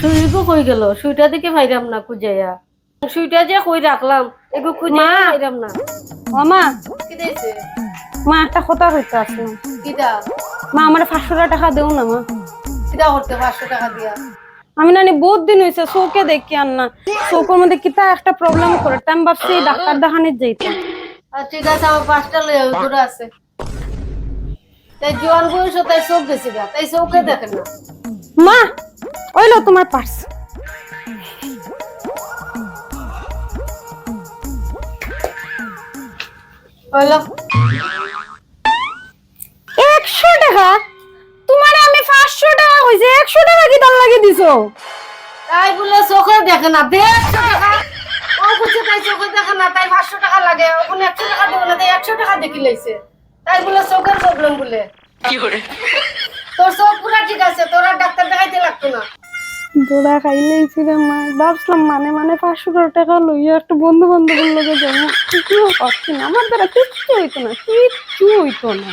সুইগো কই গেল? সুইটা দিকে পাইরাম না খুঁজাইয়া। সুইটা যে কই রাখলাম এগো খুঁজে পাইরাম না। ও মা, কি দিয়েছে? মা একটা কথা কইতে আসলাম। কিটা? মা আমার 500 টাকা দেও না মা। কিটা করতে 500 টাকা দিয়া? আমি নানি বহুত দিন হয়েছে চোখে দেখি আর না, চোখের মধ্যে কিতা একটা প্রবলেম করে, আমি ভাবছি ডাক্তার দেখানির যাইতে। ঠিক আছে, আমার 5টা লই দূরে আছে। তাই জোয়ান বয়স তাই চোখ গেছে গা, তাই চোখে দেখে না। মা ওইলো তোমার পার্স। হইলো 100 টাকা? তোমারে আমি 500 টাকা কইছি, 100 টাকা কি তার লাগি দিছো? তাই বলে চোখে দেখে না, 150 টাকা ও বুঝছে তাই চোখে দেখে না, তাই 500 টাকা লাগে। ওখানে 100 টাকা দেবো না, তাই 100 টাকা দেখি লাইছে। তাই বলে চোখের প্রবলেম বলে। তোর চোখ পুরা ঠিক আছে, তোর আর ডাক্তার দেখাইতে লাগতো না। দোড়া খাইলেইছি রে মা, ভাবছিলাম মানে 500 টাকা লইয়া একটা বন্ধু বান্ধবের লগে যাবো, কিছুও পাচ্ছি না, আমার দ্বারা কিচ্ছু হইতো না, কিচ্ছু হইতো না।